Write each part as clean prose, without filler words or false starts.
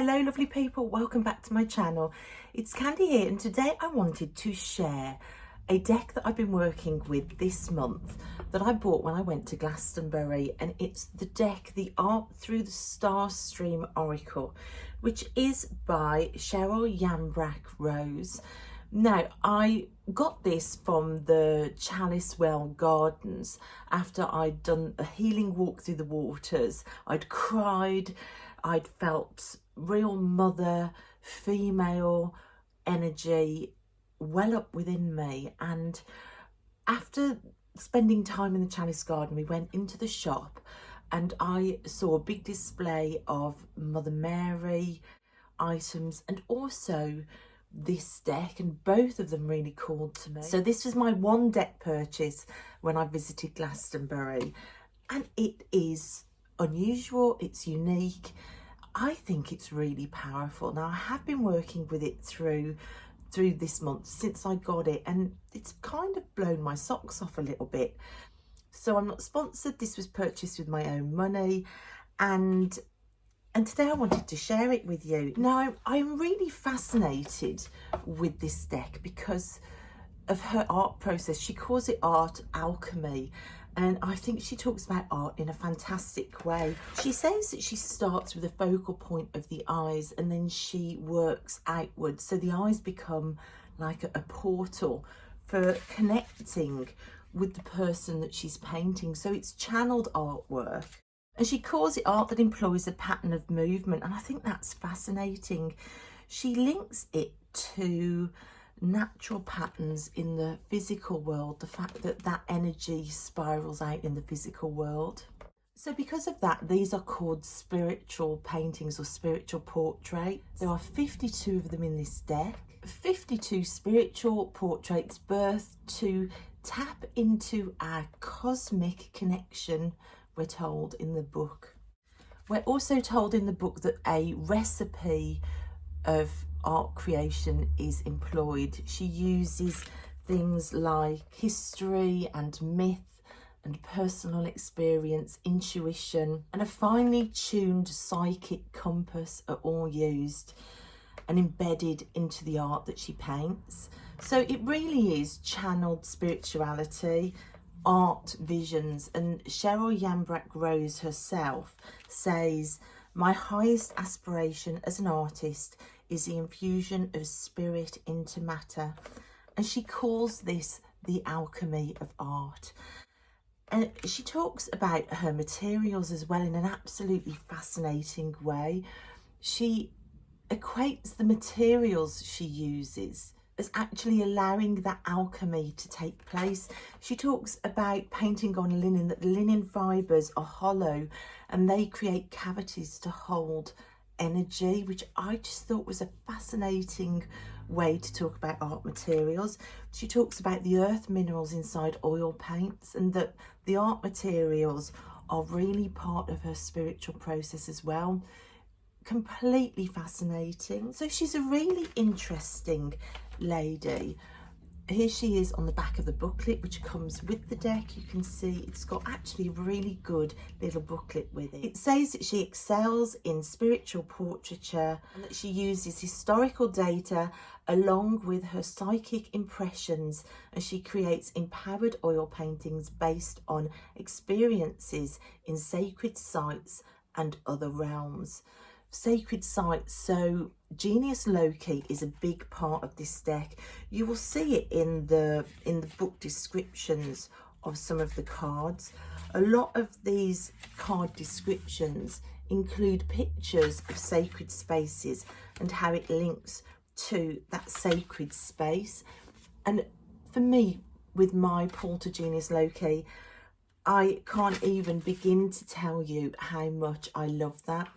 Hello lovely people, welcome back to my channel. It's Candy here, and today I wanted to share a deck that I've been working with this month that I bought when I went to Glastonbury, and it's the deck, the art Through the Starstream Oracle, which is by Cheryl Yambrach Rose. Now, I got this from the Chalice Well Gardens after I'd done a healing walk through the waters. I'd cried, I'd felt real mother, female energy well up within me. And after spending time in the Chalice Garden, we went into the shop and I saw a big display of Mother Mary items and also this deck, and both of them really called to me. So this was my one deck purchase when I visited Glastonbury, and it is unusual, it's unique. I think it's really powerful. Now, I have been working with it through this month since I got it, and it's kind of blown my socks off a little bit. So I'm not sponsored, this was purchased with my own money, and today I wanted to share it with you. Now, I'm really fascinated with this deck because of her art process. She calls it art alchemy, and I think she talks about art in a fantastic way. She says that she starts with a focal point of the eyes and then she works outwards. So the eyes become like a portal for connecting with the person that she's painting. So it's channeled artwork. And she calls it art that employs a pattern of movement, and I think that's fascinating. She links it to natural patterns in the physical world, the fact that that energy spirals out in the physical world. So because of that, these are called spiritual paintings or spiritual portraits. There are 52 of them in this deck. 52 spiritual portraits birthed to tap into our cosmic connection, we're told in the book. We're also told in the book that a recipe of art creation is employed. She uses things like history and myth and personal experience, intuition, and a finely tuned psychic compass are all used and embedded into the art that she paints. So it really is channeled spirituality, art visions, and Cheryl Yambrach Rose herself says, "My highest aspiration as an artist is the infusion of spirit into matter," and she calls this the alchemy of art. And she talks about her materials as well in an absolutely fascinating way. She equates the materials she uses as actually allowing that alchemy to take place. She talks about painting on linen, that the linen fibres are hollow and they create cavities to hold energy, which I just thought was a fascinating way to talk about art materials. She talks about the earth minerals inside oil paints and that the art materials are really part of her spiritual process as well. Completely fascinating. So she's a really interesting lady. Here she is on the back of the booklet, which comes with the deck. You can see it's got actually a really good little booklet with it. It says that she excels in spiritual portraiture and that she uses historical data along with her psychic impressions, and she creates empowered oil paintings based on experiences in sacred sites and other realms. Sacred sites, so Genius Loki is a big part of this deck. You will see it in the book descriptions of some of the cards. A lot of these card descriptions include pictures of sacred spaces and how it links to that sacred space. And for me, with my Portal Genius Loki, I can't even begin to tell you how much I love that.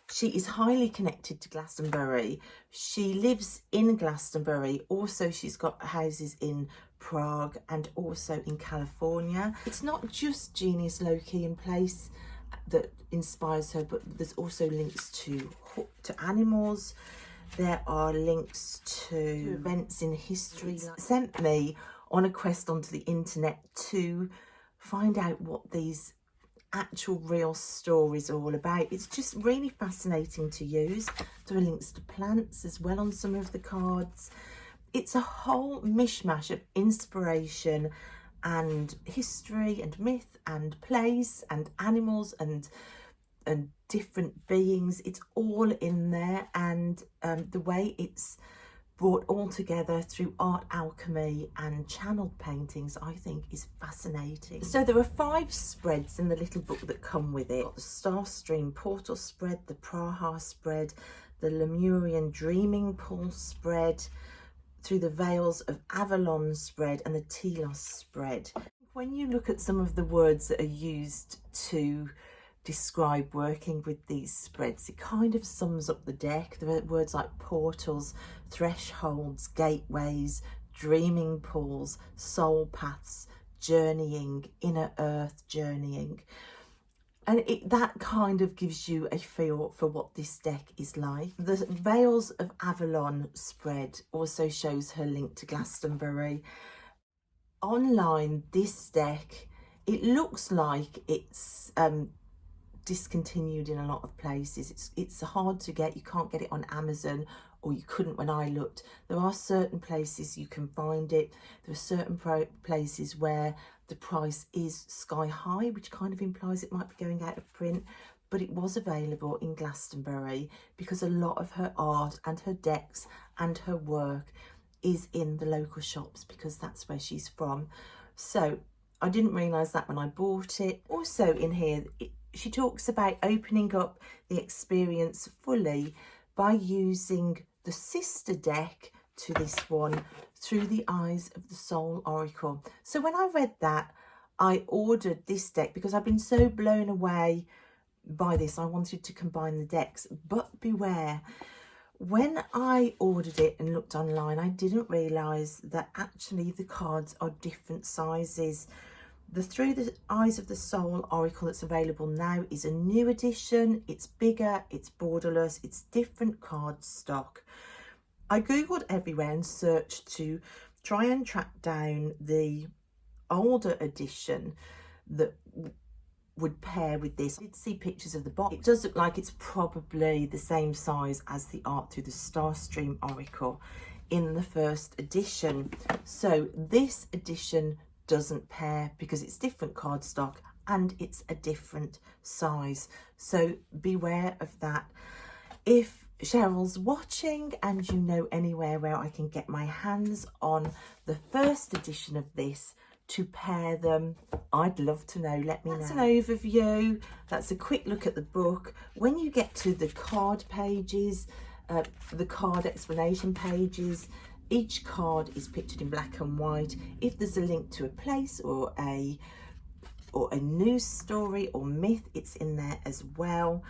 She is highly connected to Glastonbury. She lives in Glastonbury. Also, she's got houses in Prague and also in California. It's not just Genius Loki in place that inspires her, but there's also links to animals. There are links to events in history. Sent me on a quest onto the internet to find out what these actual real stories are all about. It's just really fascinating to use. There are links to plants as well on some of the cards. It's a whole mishmash of inspiration and history and myth and place and animals and different beings. It's all in there, and the way it's brought all together through art alchemy and channeled paintings, I think is fascinating. So there are 5 spreads in the little book that come with it. The Starstream Portal spread, the Praha spread, the Lemurian Dreaming Pool spread, Through the Veils of Avalon spread, and the Telos spread. When you look at some of the words that are used to describe working with these spreads, it kind of sums up the deck. There are words like portals, thresholds, gateways, dreaming pools, soul paths, journeying, inner earth journeying. And that kind of gives you a feel for what this deck is like. The Veils of Avalon spread also shows her link to Glastonbury. Online, this deck, it looks like it's discontinued in a lot of places. It's hard to get. You can't get it on Amazon, or you couldn't when I looked. There are certain places you can find it. There are certain places where the price is sky high, which kind of implies it might be going out of print, but it was available in Glastonbury because a lot of her art and her decks and her work is in the local shops because that's where she's from. So I didn't realise that when I bought it. Also in here, she talks about opening up the experience fully by using the sister deck to this one, Through the Eyes of the Soul Oracle. So when I read that, I ordered this deck because I've been so blown away by this. I wanted to combine the decks, but beware. When I ordered it and looked online, I didn't realise that actually the cards are different sizes. The Through the Eyes of the Soul Oracle that's available now is a new edition. It's bigger, it's borderless, it's different card stock. I googled everywhere and searched to try and track down the older edition that would pair with this. I did see pictures of the box. It does look like it's probably the same size as the Art Through the Starstream Oracle in the first edition. So this edition doesn't pair because it's different cardstock and it's a different size. So beware of that. If Cheryl's watching and you know anywhere where I can get my hands on the first edition of this to pair them, I'd love to know. Let me know. That's an overview. That's a quick look at the book. When you get to the card pages, the card explanation pages, each card is pictured in black and white. If there's a link to a place or a news story or myth, it's in there as well.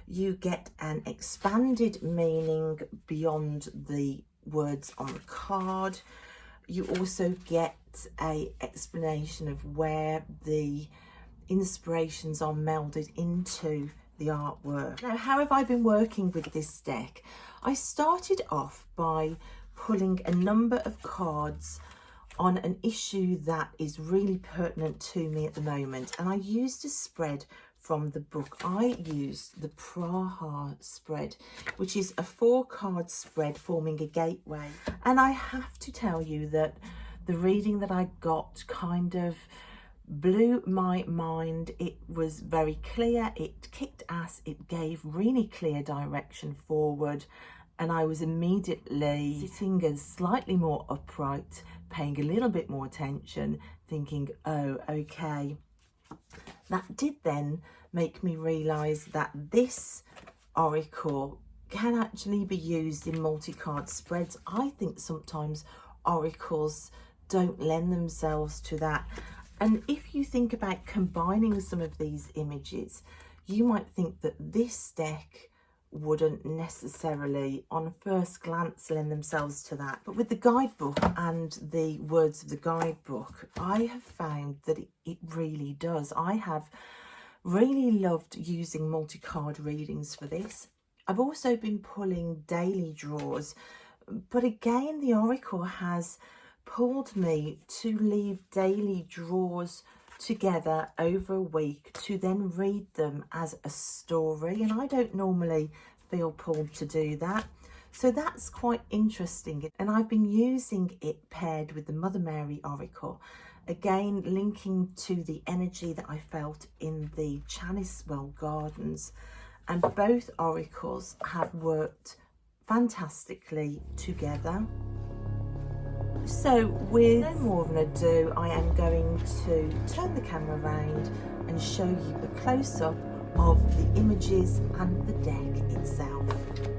You get an expanded meaning beyond the words on the card. You also get an explanation of where the inspirations are melded into the artwork. Now, how have I been working with this deck? I started off by pulling a number of cards on an issue that is really pertinent to me at the moment, and I used a spread from the book. I used the Praha spread, which is a 4-card spread forming a gateway, and I have to tell you that the reading that I got kind of blew my mind. It was very clear, it kicked ass, it gave really clear direction forward, and I was immediately sitting as slightly more upright, paying a little bit more attention, thinking, oh, okay. That did then make me realise that this oracle can actually be used in multi-card spreads. I think sometimes oracles don't lend themselves to that. And if you think about combining some of these images, you might think that this deck wouldn't necessarily on first glance lend themselves to that, but with the guidebook and the words of the guidebook, I have found that it really does. I have really loved using multi-card readings for this. I've also been pulling daily draws, but again the oracle has pulled me to leave daily draws together over a week to then read them as a story, and I don't normally feel pulled to do that. So that's quite interesting, and I've been using it paired with the Mother Mary Oracle, again linking to the energy that I felt in the Chalicewell Gardens, and both oracles have worked fantastically together. So with no more of an ado, I am going to turn the camera around and show you a close-up of the images and the deck itself.